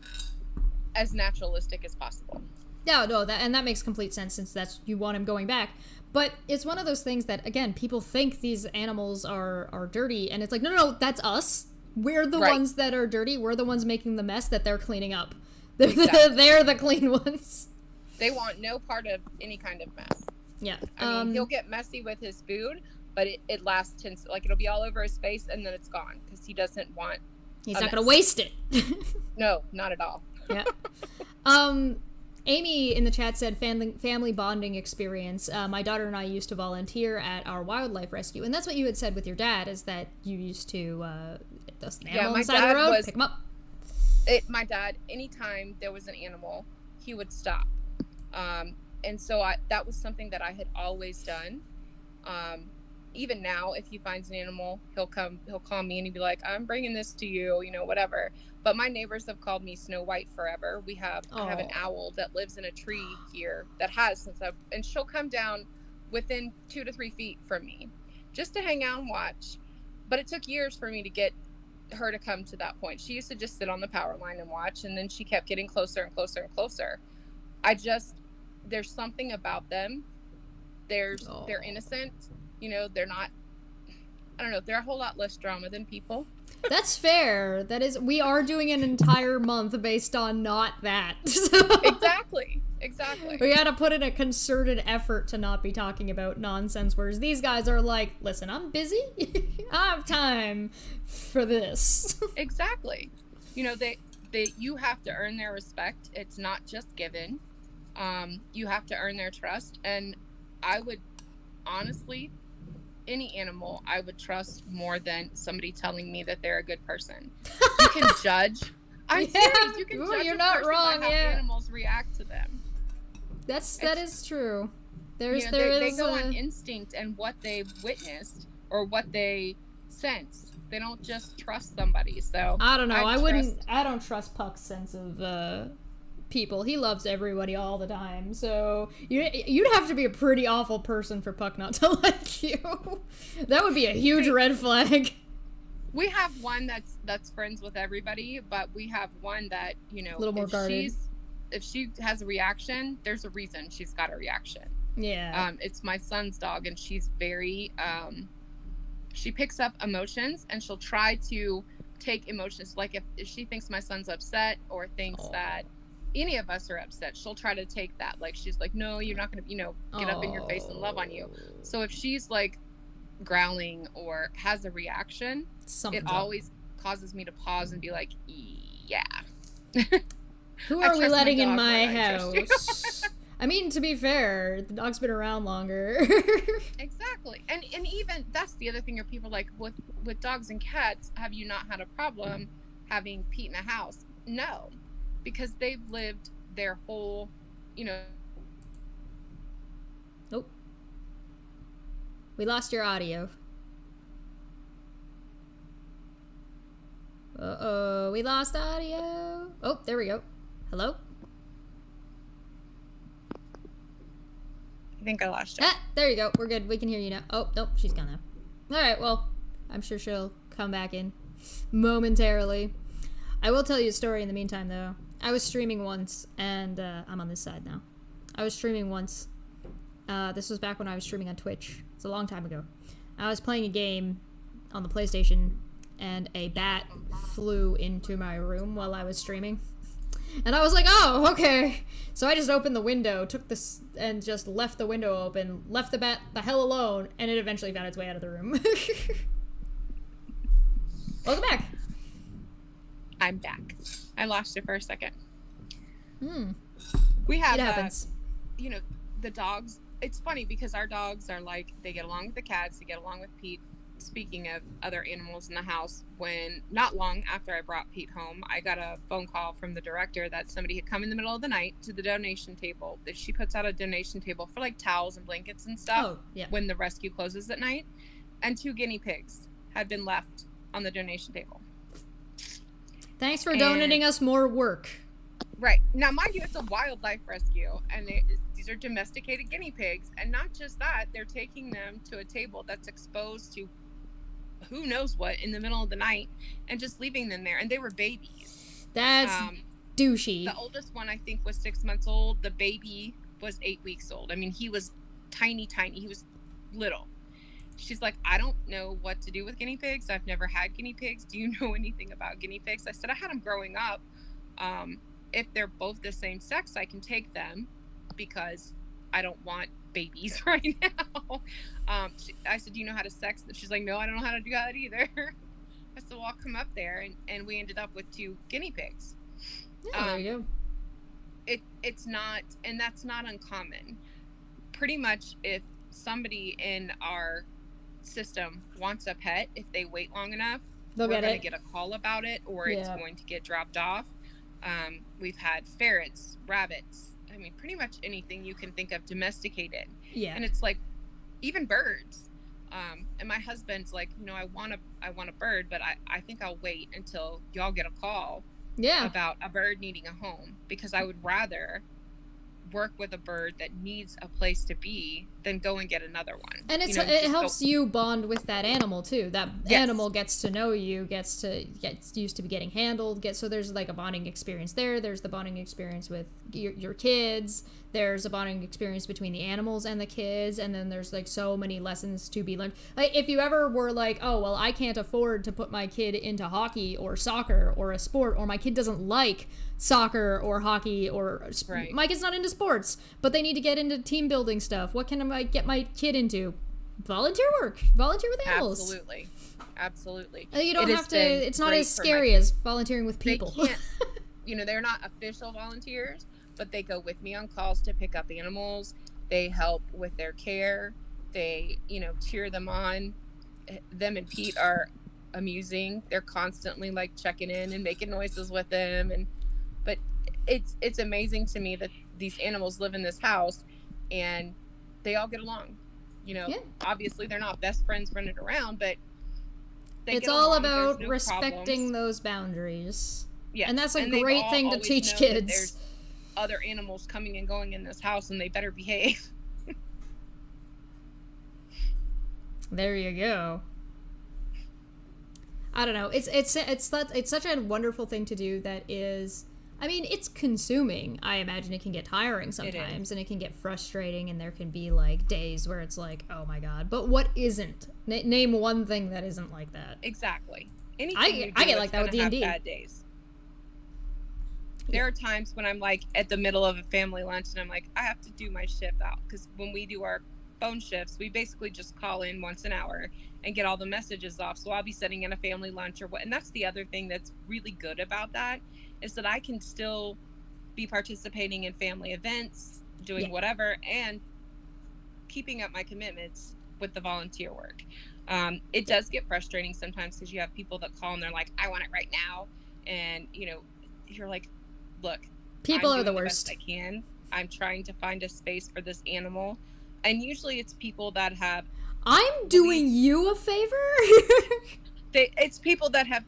as naturalistic as possible. No, that makes complete sense, since you want him going back. But it's one of those things that, again, people think these animals are dirty, and it's like, no, that's us. We're the ones that are dirty. We're the ones making the mess that they're cleaning up. They're the clean ones. They want no part of any kind of mess. Yeah. I mean, he'll get messy with his food, but it lasts it'll be all over his face, and then it's gone because he doesn't want. He's not going to waste it. No, not at all. Yeah. Amy in the chat said family bonding experience. My daughter and I used to volunteer at our wildlife rescue, and that's what you had said with your dad, is that you used to the animal on the side of the road, pick him up. My dad, anytime there was an animal, he would stop. And so that was something that I had always done. Even now, if he finds an animal, he'll call me and he'd be like, I'm bringing this to you, whatever. But my neighbors have called me Snow White forever. I have an owl that lives in a tree here that has and she'll come down within 2 to 3 feet from me just to hang out and watch. But it took years for me to get her to come to that point. She used to just sit on the power line and watch, and then she kept getting closer and closer and closer. There's something about them. They're innocent. They're not, I don't know, they're a whole lot less drama than people. That's fair. We are doing an entire month based on not that. So. Exactly. We gotta put in a concerted effort to not be talking about nonsense, whereas these guys are like, listen, I'm busy. I have time for this. Exactly. You have to earn their respect. It's not just given. You have to earn their trust. And I would honestly, any animal I would trust more than somebody telling me that they're a good person. You can judge. I'm serious. You can judge you're not wrong. by how animals react to them. That is true. They go on instinct and what they've witnessed or what they sense. They don't just trust somebody. So I don't know. I don't trust Puck's sense of people. He loves everybody all the time. So you'd have to be a pretty awful person for Puck not to like you. That would be a huge red flag. We have one that's friends with everybody, but we have one that, a little more guarded. If she has a reaction, there's a reason she's got a reaction. Yeah. It's my son's dog, and she's very she picks up emotions, and she'll try to take emotions. Like if she thinks my son's upset or thinks that any of us are upset, she'll try to take that. Like, she's like, no, you're not gonna get up in your face and love on you. So if she's like growling or has a reaction, it always causes me to pause and be like, yeah. Who are we letting in my house? I mean, to be fair, the dog's been around longer. Exactly. And even that's the other thing, are people like, with dogs and cats, have you not had a problem having Pete in a house? No, because they've lived their whole, Nope. We lost your audio. Uh-oh, we lost audio. Oh, there we go. Hello? I think I lost it. There you go. We're good. We can hear you now. Oh, nope, she's gone now. Alright, well, I'm sure she'll come back in momentarily. I will tell you a story in the meantime, though. I was streaming once, and I'm on this side now. I was streaming once. This was back when I was streaming on Twitch. It's a long time ago. I was playing a game on the PlayStation, and a bat flew into my room while I was streaming. And I was like, oh, okay. So I just opened the window, took this, and just left the window open, left the bat the hell alone, and it eventually found its way out of the room. Welcome back. I'm back. I lost you for a second. We have, it happens. The dogs, it's funny because our dogs are like, they get along with the cats, they get along with Pete. Speaking of other animals in the house, when not long after I brought Pete home, I got a phone call from the director that somebody had come in the middle of the night to the donation table. That she puts out a donation table for like towels and blankets and stuff when the rescue closes at night, and 2 guinea pigs had been left on the donation table. Thanks for donating us more work. Right. Now, mind you, it's a wildlife rescue, and these are domesticated guinea pigs, and not just that, they're taking them to a table that's exposed to who knows what in the middle of the night and just leaving them there. And they were babies. That's douchey. The oldest one, I think, was 6 months old. The baby was 8 weeks old. I mean, he was tiny. He was little. She's like, I don't know what to do with guinea pigs. I've never had guinea pigs. Do you know anything about guinea pigs? I said, I had them growing up. If they're both the same sex, I can take them because I don't want babies right now. I said, do you know how to sex them? She's like, no, I don't know how to do that either. I said, well, I'll come up there. And we ended up with 2 guinea pigs. Yeah, there you go. it's not, and that's not uncommon. Pretty much, if somebody in our system wants a pet, if they wait long enough, we're going to get a call about it, or it's going to get dropped off. We've had ferrets, rabbits. I mean, pretty much anything you can think of domesticated. Yeah. And it's like, even birds. And my husband's like, I want a bird, but I think I'll wait until y'all get a call about a bird needing a home, because I would rather work with a bird that needs a place to be than go and get another one. And it helps you bond with that animal too. That animal gets to know you, gets used to be getting handled. So there's like a bonding experience there. There's the bonding experience with your kids. There's a bonding experience between the animals and the kids, and then there's like so many lessons to be learned. Like if you ever were like, oh well, I can't afford to put my kid into hockey or soccer or a sport, or my kid doesn't like soccer or hockey, or my kid's not into sports, but they need to get into team building stuff. What can I get my kid into? Volunteer work. Volunteer with animals. Absolutely. You don't have to. It's not as scary as volunteering with people. They can't, they're not official volunteers, but they go with me on calls to pick up animals. They help with their care. They, cheer them on. Them and Pete are amusing. They're constantly like checking in and making noises with them, but it's amazing to me that these animals live in this house and they all get along. Obviously they're not best friends running around, but it's all about respecting those boundaries. Yeah, and that's a great thing to teach kids. There's other animals coming and going in this house, and they better behave. There you go. I don't know. It's such a wonderful thing to do. That is, I mean, it's consuming. I imagine it can get tiring sometimes, and it can get frustrating, and there can be like days where it's like, oh my god. But what isn't? Name one thing that isn't like that. Exactly. I get like that with D&D. Bad days. There are times when I'm like at the middle of a family lunch and I'm like, I have to do my shift out, because when we do our phone shifts, we basically just call in once an hour and get all the messages off. So I'll be sitting in a family lunch or what. And that's the other thing that's really good about that, is that I can still be participating in family events, doing whatever, and keeping up my commitments with the volunteer work. It does get frustrating sometimes, because you have people that call and they're like, I want it right now. And, you're like, look, people are the worst. I can. I'm trying to find a space for this animal. And usually it's people that have... I'm doing you a favor? It's people that have,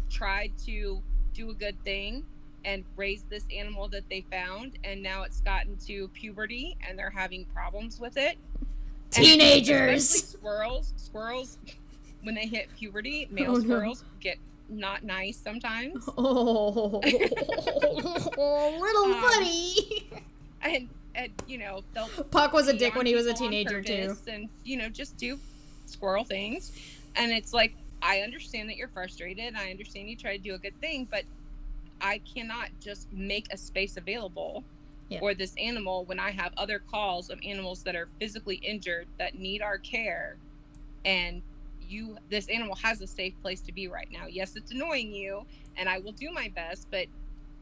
tried to do a good thing and raise this animal that they found, and now it's gotten to puberty and they're having problems with it. Teenagers! Squirrels, when they hit puberty, male squirrels get not nice sometimes. Oh, little buddy. And they'll... Puck was a dick when he was a teenager too. And, just do squirrel things. And it's like, I understand that you're frustrated. I understand you try to do a good thing, but I cannot just make a space available for this animal when I have other calls of animals that are physically injured that need our care, and this animal has a safe place to be right now. Yes, it's annoying you, and I will do my best, but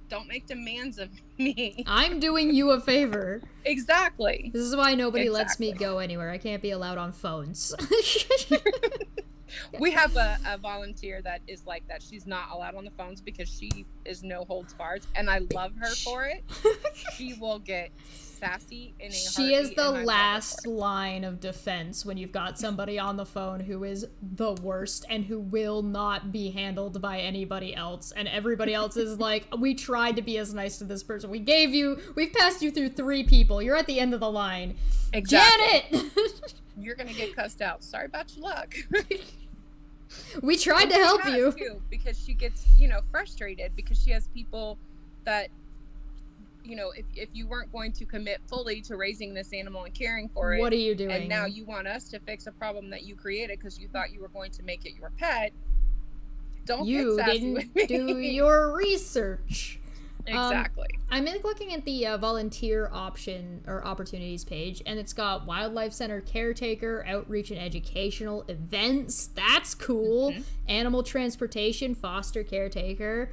don't make demands of me. I'm doing you a favor. Exactly. This is why nobody lets me go anywhere. I can't be allowed on phones. We have a volunteer that is like that. She's not allowed on the phones because she is no holds barred, and I love her for it. She will get sassy in a heartbeat. She is the last line of defense when you've got somebody on the phone who is the worst and who will not be handled by anybody else, and everybody else is like, we tried to be as nice to this person. We've passed you through 3 people. You're at the end of the line. Exactly. Janet! You're gonna get cussed out. Sorry about your luck. We tried to help you. Too, because she gets, frustrated because she has people that, if you weren't going to commit fully to raising this animal and caring for it, what are you doing? And now you want us to fix a problem that you created because you thought you were going to make it your pet. Don't get sassy with me. You didn't do your research. Exactly. I'm looking at the volunteer option or opportunities page, and it's got wildlife center caretaker, outreach and educational events. That's cool. Mm-hmm. Animal transportation, foster caretaker,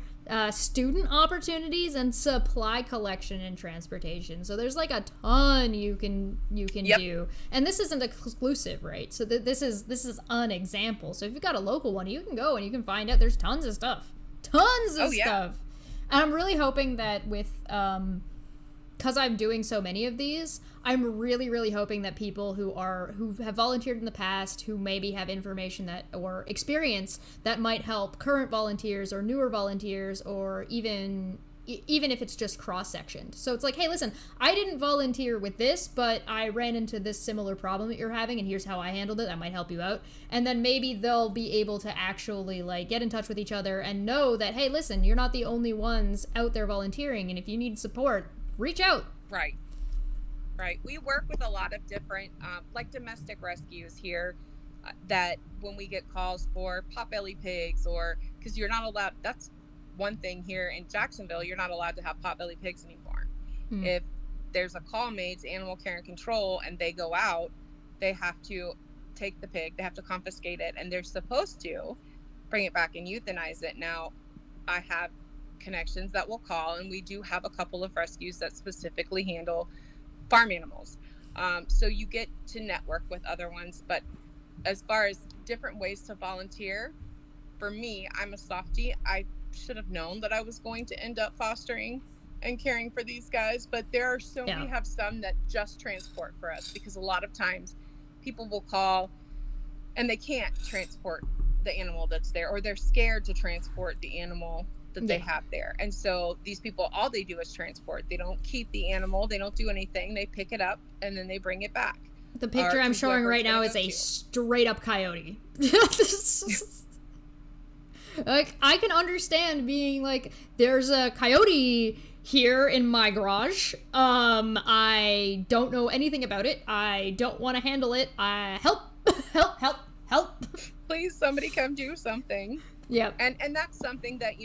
student opportunities, and supply collection and transportation. So there's like a ton you can Yep. do, and this isn't exclusive, right? So this is an example. So if you've got a local one, you can go and you can find out. There's tons of stuff. Tons of stuff. And I'm really hoping that with, because I'm doing so many of these, I'm really, really hoping that people who have volunteered in the past, who maybe have information that or experience that might help current volunteers or newer volunteers, or even if it's just cross-sectioned. So it's like, hey, listen, I didn't volunteer with this, but I ran into this similar problem that you're having, and here's how I handled it. That might help you out. And then maybe they'll be able to actually, like, get in touch with each other and know that, hey, listen, you're not the only ones out there volunteering, and if you need support, reach out. Right. We work with a lot of different, like domestic rescues here, that when we get calls for potbelly pigs, or because you're not allowed, that's one thing here in Jacksonville, you're not allowed to have potbelly pigs anymore. If there's a call made to animal care and control and they go out, they have to take the pig, they have to confiscate it, and they're supposed to bring it back and euthanize it. Now, I have connections that will call, and we do have a couple of rescues that specifically handle farm animals. So you get to network with other ones. But as far as different ways to volunteer, for me, I'm a softie. I should have known that I was going to end up fostering and caring for these guys, but we have some that just transport for us, because a lot of times people will call and they can't transport the animal that's there, or they're scared to transport the animal that they have there. And so these people, all they do is transport. They don't keep the animal, they don't do anything. They pick it up and then they bring it back. The picture I'm showing right now is a straight up coyote. Like, I can understand being like, there's a coyote here in my garage. I don't know anything about it. I don't want to handle it. Help. Please, somebody come do something. Yeah. And that's something that,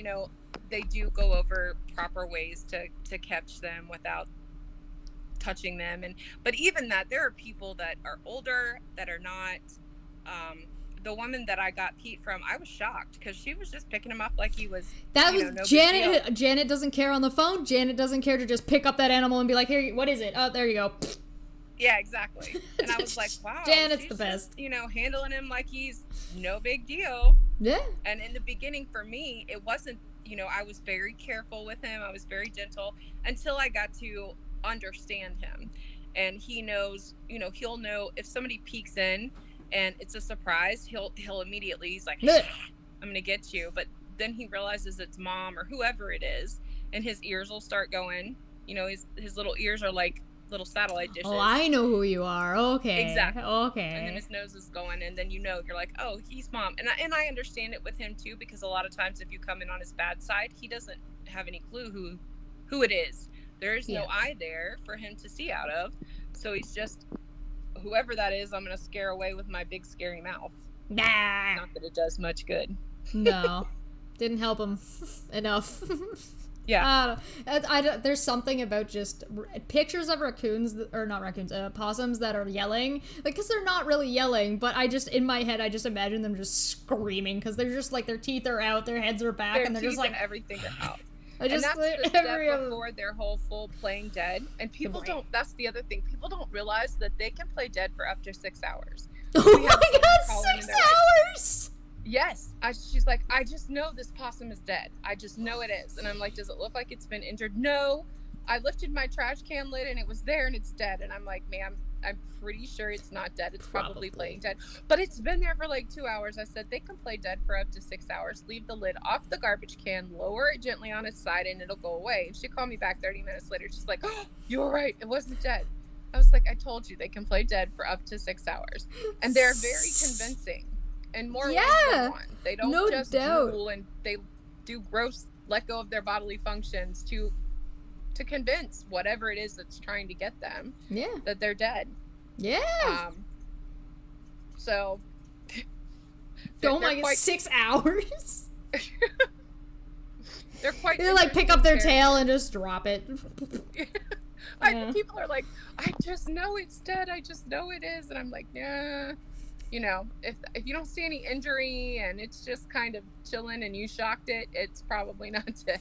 they do go over proper ways to catch them without touching them. But even that, there are people that are older that are not, the woman that I got Pete from, I was shocked because she was just picking him up like he was. That was no Janet. Janet doesn't care on the phone. Janet doesn't care to just pick up that animal and be like, "Here, what is it? Oh, there you go." Yeah, exactly. And I was like, "Wow, Janet's the best." Just, handling him like he's no big deal. Yeah. And in the beginning, for me, it wasn't. I was very careful with him. I was very gentle until I got to understand him, and he knows. He'll know if somebody peeks in and it's a surprise, he'll immediately, he's like, I'm gonna get you. But then he realizes it's mom or whoever it is, and his ears will start going. His little ears are like little satellite dishes. Oh, I know who you are. Okay. Exactly. Okay. And then his nose is going, and then you're like, oh, he's mom. And I understand it with him too, because a lot of times if you come in on his bad side, he doesn't have any clue who it is. There's no eye there for him to see out of, so he's just, whoever that is, I'm gonna scare away with my big scary mouth. Nah. Not that it does much good. No, didn't help him enough. Yeah. There's something about just pictures of raccoons, or not raccoons, possums that are yelling, like, because they're not really yelling, but in my head, I just imagine them just screaming, because they're just like, their teeth are out, their heads are back, and they're just like, everything are out. And that's the step before their whole full playing dead. And people don't, that's the other thing, people don't realize that they can play dead for up to 6 hours. Oh my god, 6 hours! Yes. She's like, I just know this possum is dead. I just know it is. And I'm like, does it look like it's been injured? No. I lifted my trash can lid and it was there and it's dead. And I'm like, ma'am, I'm pretty sure it's not dead. It's probably playing dead. But it's been there for like 2 hours. I said, they can play dead for up to 6 hours. Leave the lid off the garbage can, lower it gently on its side, and it'll go away. And she called me back 30 minutes later. She's like, oh, you were right. It wasn't dead. I was like, I told you, they can play dead for up to 6 hours. And they're very convincing. And more ways than one. They don't just drool, and they do gross, let go of their bodily functions to convince whatever it is that's trying to get them that they're dead. Yeah. So. Oh my god, 6 hours? They're quite They like pick up their tail and just drop it. People are like, I just know it's dead. I just know it is. And I'm like, nah. You know, if you don't see any injury and it's just kind of chilling and you shocked it, it's probably not dead.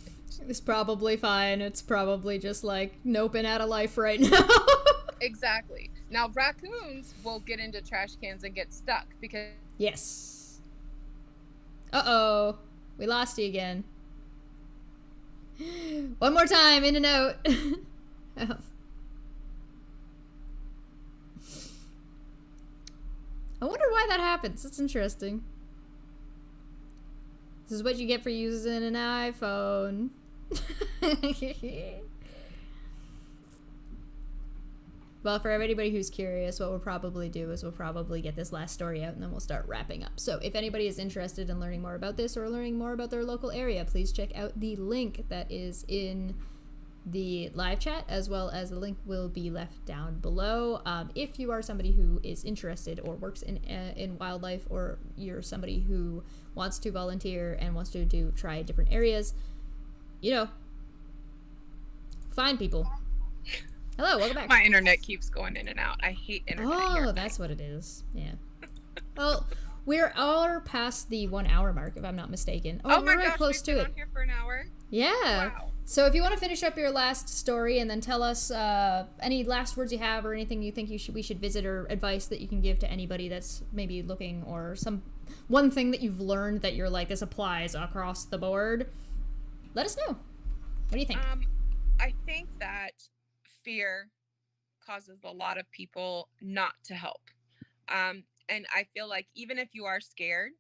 It's probably fine. It's probably just like noping out of life right now. Exactly. Now, raccoons will get into trash cans and get stuck because... Yes. Uh-oh. We lost you again. One more time, in and out. Oh. I wonder why that happens. That's interesting. This is what you get for using an iPhone. Well, for everybody who's curious, what we'll probably do is we'll probably get this last story out and then we'll start wrapping up. So if anybody is interested in learning more about this or learning more about their local area, please check out the link that is in the live chat, as well as the link will be left down below. If you are somebody who is interested or works in wildlife, or you're somebody who wants to volunteer and wants to try different areas, you know, find people. Hello, welcome back. My internet keeps going in and out. I hate internet. Oh, that's what it is. Yeah. Well, we're all past the 1 hour mark, if I'm not mistaken. Oh we're my gosh, close to we've it. been on here for an hour. Yeah. Wow. So if you want to finish up your last story and then tell us any last words you have or anything you think we should visit or advice that you can give to anybody that's maybe looking, or one thing that you've learned that you're like, this applies across the board, let us know. What do you think? I think that fear causes a lot of people not to help. And I feel like even if you are scared,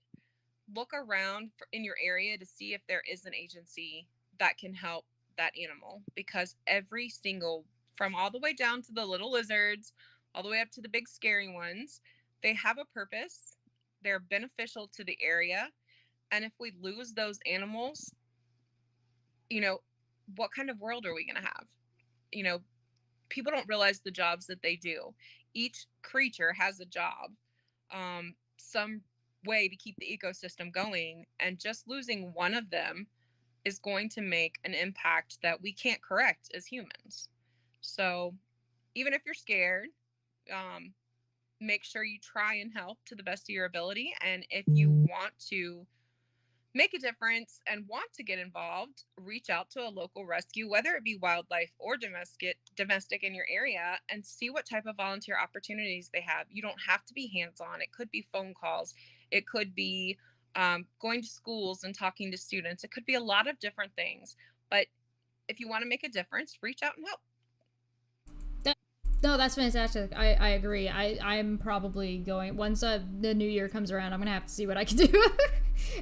look around in your area to see if there is an agency that can help that animal, because every single, from all the way down to the little lizards, all the way up to the big scary ones, they have a purpose. They're beneficial to the area. And if we lose those animals, you know, what kind of world are we going to have? You know, people don't realize the jobs that they do. Each creature has a job, some way to keep the ecosystem going, and just losing one of them is going to make an impact that we can't correct as humans. So even if you're scared, make sure you try and help to the best of your ability. And if you want to make a difference and want to get involved, reach out to a local rescue, whether it be wildlife or domestic in your area, and see what type of volunteer opportunities they have. You don't have to be hands-on. It could be phone calls. It could be going to schools and talking to students. It could be a lot of different things. But if you want to make a difference, reach out and help. No, that's fantastic. I agree. I'm probably going, once the new year comes around, I'm going to have to see what I can do.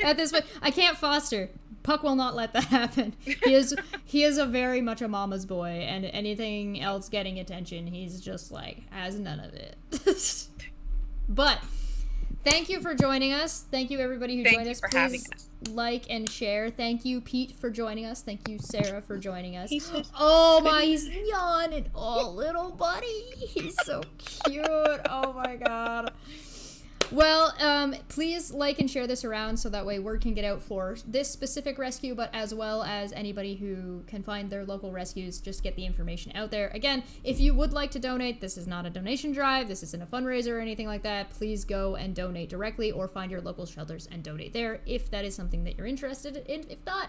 At this point, I can't foster. Puck will not let that happen. He is a very much a mama's boy, and anything else getting attention, he's just like, has none of it. But thank you for joining us. Thank you, everybody who joined us. Thank you for having us. Like and share. Thank you, Pete, for joining us. Thank you, Sarah, for joining us. He's yawning. Oh, little buddy. He's so cute. Oh, my God. Well, please like and share this around so that way word can get out for this specific rescue, but as well as anybody who can find their local rescues. Just get the information out there. Again, if you would like to donate, this is not a donation drive, this isn't a fundraiser or anything like that. Please go and donate directly, or find your local shelters and donate there if that is something that you're interested in. If not,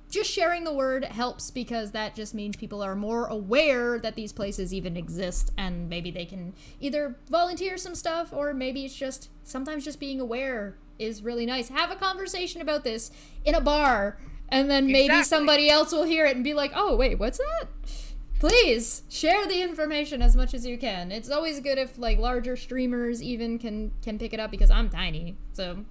just sharing the word helps, because that just means people are more aware that these places even exist, and maybe they can either volunteer some stuff, or maybe it's just, sometimes just being aware is really nice. Have a conversation about this in a bar, and then maybe somebody else will hear it and be like, oh, wait, what's that? Please share the information as much as you can. It's always good if like larger streamers even can pick it up, because I'm tiny, so...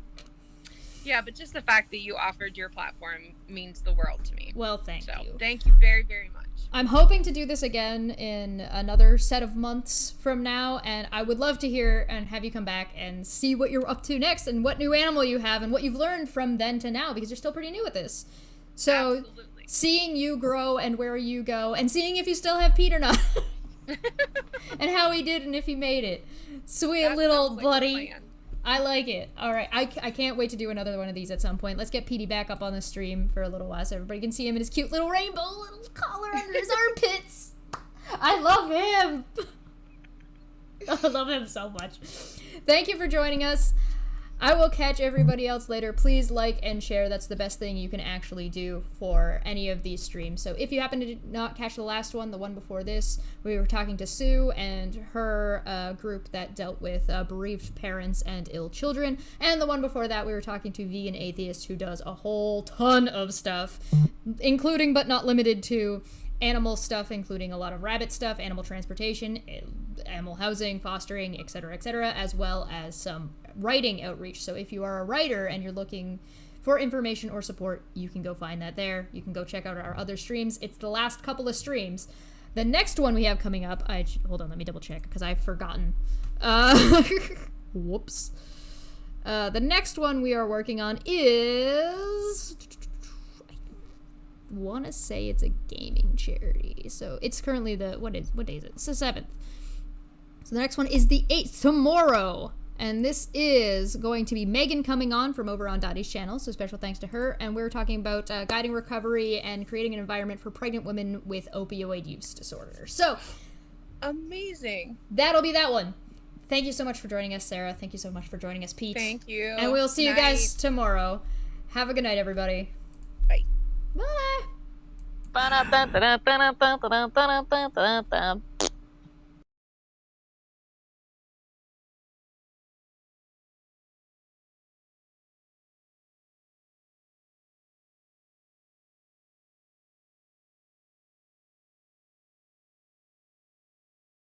Yeah, but just the fact that you offered your platform means the world to me. Well, thank you. Thank you very, very much. I'm hoping to do this again in another set of months from now, and I would love to hear and have you come back and see what you're up to next, and what new animal you have, and what you've learned from then to now, because you're still pretty new at this. So, absolutely. Seeing you grow and where you go, and seeing if you still have Pete or not, and how he did and if he made it. Sweet little buddy. I like it. All right. I can't wait to do another one of these at some point. Let's get Petey back up on the stream for a little while so everybody can see him in his cute little rainbow little collar under his armpits. I love him. I love him so much. Thank you for joining us. I will catch everybody else later. Please like and share. That's the best thing you can actually do for any of these streams. So if you happen to not catch the last one, the one before this, we were talking to Sue and her group that dealt with bereaved parents and ill children. And the one before that, we were talking to Vegan Atheist, who does a whole ton of stuff, including but not limited to animal stuff, including a lot of rabbit stuff, animal transportation, animal housing, fostering, etc., as well as some writing outreach. So if you are a writer and you're looking for information or support, you can go find that there. You can go check out our other streams. It's the last couple of streams. The next one we have coming up, hold on, let me double check because I've forgotten. Whoops. The next one we are working on is, want to say it's a gaming charity. So it's currently what day is it? It's the 7th. So the next one is the 8th, tomorrow. And this is going to be Megan coming on from over on Dottie's channel. So special thanks to her. And we're talking about guiding recovery and creating an environment for pregnant women with opioid use disorder. So amazing. That'll be that one. Thank you so much for joining us, Sarah. Thank you so much for joining us, Pete. Thank you. And we'll see you guys tomorrow. Have a good night, everybody. Bye. Bye.